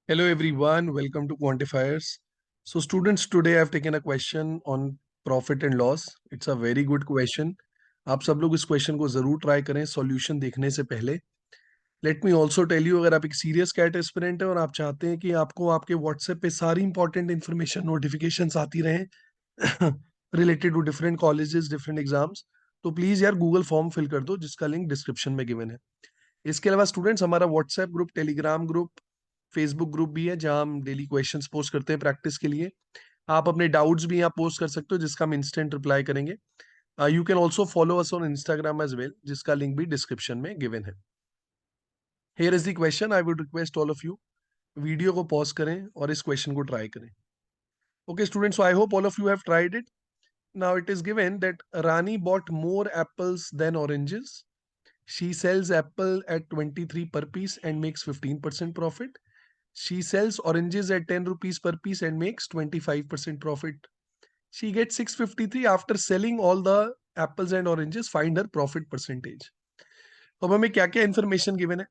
Hello everyone, welcome to Quantifiers. So students, today I've taken a question on profit and loss. It's a very good question. आप सब लोग इस question को जरूर try करें solution देखने से पहले. Let me also tell you, अगर आप एक सीरियस कैट एस्पिरेंट है और आप चाहते हैं कि आपको आपके व्हाट्सएप पे सारी इंपॉर्टेंट इन्फॉर्मेशन नोटिफिकेशंस आती रहें related to different colleges different exams, तो प्लीज यार गूगल फॉर्म फिल कर दो जिसका लिंक डिस्क्रिप्शन में गिवन है. इसके अलावा स्टूडेंट्स, हमारा WhatsApp group, Telegram group, Facebook group भी है जहां हम डेली क्वेश्चंस पोस्ट करते हैं प्रैक्टिस के लिए. आप अपने डाउट्स भी यहाँ पोस्ट कर सकते हो जिसका हम इंस्टेंट रिप्लाई करेंगे. You can also follow us on Instagram as well जिसका लिंक भी डिस्क्रिप्शन में गिवन है. Here is the question. I would request all of you, video को पॉज करें और इस क्वेश्चन को ट्राई करें. Okay students, so I hope all of you have tried it. Now it is given that Rani bought more apples than oranges. She sells apple at 23 per piece and makes 15% profit. She sells oranges at 10 rupees per piece and makes 25% profit. She gets 653 after selling all the apples and oranges. Find her profit percentage. अब हमें क्या क्या information given है.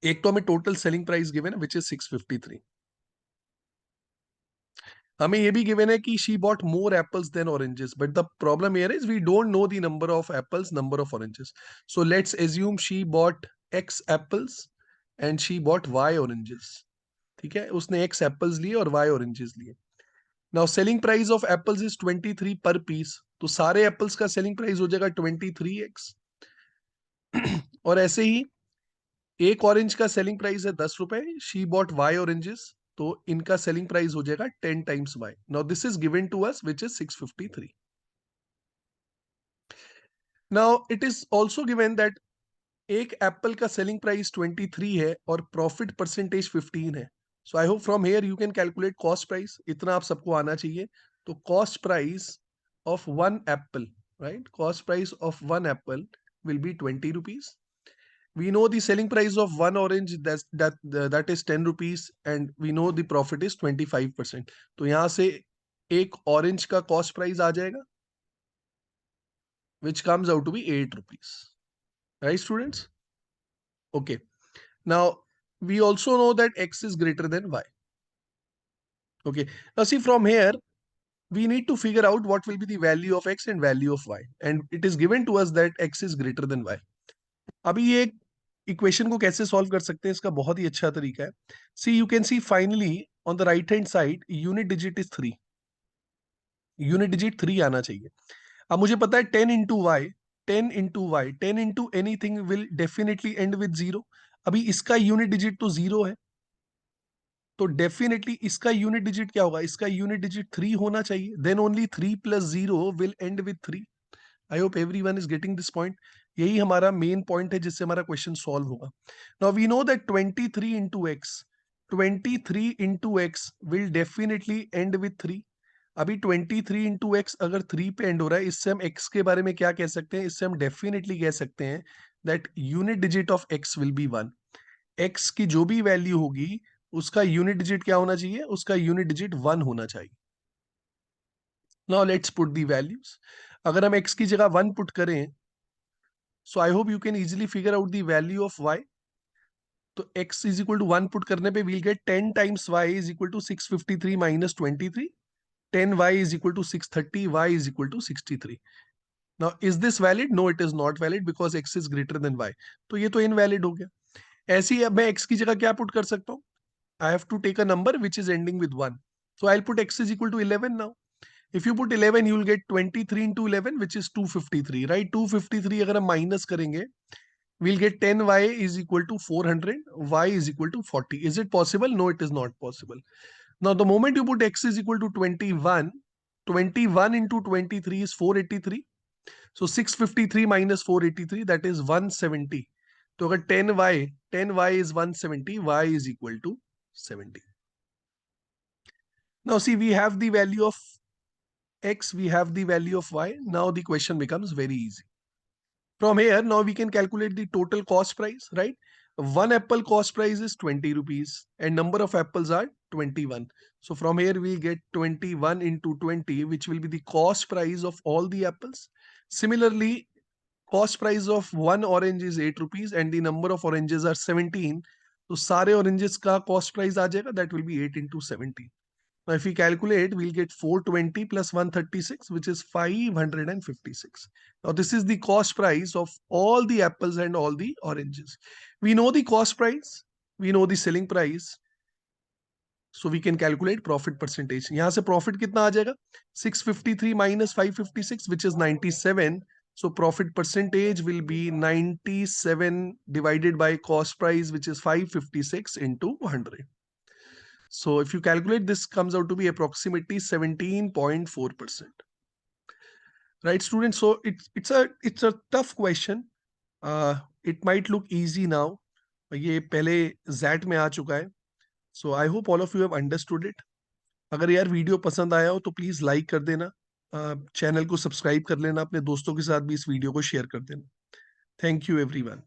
एक तो हमें total selling price given है विच is 653. हमें ये भी गिवन है कि she bought more apples than oranges, but the problem here is we don't know the number of apples, number of oranges. So let's assume she bought x apples and she bought y oranges. ठीक है, उसने x apples लिए और y oranges लिए. Now selling price of apples is 23 per piece, तो सारे apples का selling price हो जाएगा 23x. और ऐसे ही एक ऑरेंज का सेलिंग प्राइस है 10 रुपए. शी बॉट वाई ऑरेंजेस, तो इनका सेलिंग प्राइस हो जाएगा 10 times y. Now this is given to us which is 653. Now it is also given that एक एप्पल का सेलिंग प्राइस 23 है और प्रॉफिट परसेंटेज 15 है. So I hope from here you can calculate cost price. इतना आप सबको आना चाहिए. तो cost price of one apple, right, cost price of one apple will be 20 rupees. We know the selling price of one orange, that is 10 rupees, and we know the profit is 25%. तो यहां से एक orange का cost price आ जाएगा which comes out to be 8 rupees. Right, students? Okay. Now we also know that x is greater than y. Okay. Now see, from here we need to figure out what will be the value of x and value of y, and it is given to us that x is greater than y. अभी ये equation को कैसे solve कर सकते हैं, इसका बहुत ही अच्छा तरीका है. See you can see finally on the right hand side unit digit is 3. Unit digit 3 आना चाहिए. अब मुझे पता है 10 into y, 10 into y, 10 into anything will definitely end with 0. अभी इसका यूनिट डिजिट तो 0 है, तो डेफिनेटली इसका यूनिट डिजिट क्या होगा, इसका यूनिट डिजिट 3 होना चाहिए. Then only 3 + 0 will end with 3. I hope everyone is getting this point. यही हमारा मेन पॉइंट है जिससे हमारा क्वेश्चन सॉल्व होगा. Now we know that 23 into x will definitely end with 3. अभी 23 into x अगर 3 पे एंड हो रहा है, इससे हम x के बारे में क्या कह सकते हैं, इससे हम डेफिनेटली कह सकते हैं that unit digit of x will be 1. x की जो भी वैल्यू होगी उसका यूनिट डिजिट क्या होना चाहिए, उसका यूनिट डिजिट 1 होना चाहिए. Now let's put the values. अगर हम x की जगह 1 पुट करें, so I hope you can easily figure out the value of y. तो x is equal to 1 put करने पे we'll get 10 times y is equal to 653 minus 23. 10y is equal to 630, y is equal to 63. Now is this valid? No, it is not valid because x is greater than y. तो ये तो invalid हो गया. ऐसे ही अब मैं x की जगह क्या पुट कर सकता हूँ, I have to take a number which is ending with 1. So I'll put x is equal to 11 now. If you put 11, you will get 23 into 11, which is 253, right? 253 अगर हम माइनस करेंगे, we'll get 10y is equal to 400, y is equal to 40. Is it possible? No, it is not possible. Now, the moment you put x is equal to 21, 21 into 23 is 483. So 653 minus 483, that is 170. तो अगर 10y is 170, y is equal to 70. Now see, we have the value of x, we have the value of y. Now the question becomes very easy. From here, now we can calculate the total cost price, right? One apple cost price is 20 rupees and number of apples are 21. So from here we'll get 21 into 20, which will be the cost price of all the apples. Similarly, cost price of one orange is 8 rupees and the number of oranges are 17. तो सारे oranges का cost price आ जाएगा, that will be 8 into 17. Now, if we calculate, we'll get 420 plus 136, which is 556. Now, this is the cost price of all the apples and all the oranges. We know the cost price, we know the selling price, so we can calculate profit percentage. यहाँ से profit कितना आ जाएगा? 653 minus 556, which is 97. So profit percentage will be 97 divided by cost price, which is 556 into 100. So if you calculate, this comes out to be approximately 17.4%. Right, students? So it's a tough question. It might look easy now. ये पहले ZAT में आ चुका है. So I hope all of you have understood it. अगर यार video पसंद आया हो तो प्लीज लाइक कर देना, चैनल को सब्सक्राइब कर लेना, अपने दोस्तों के साथ भी इस वीडियो को शेयर कर देना. Thank you everyone.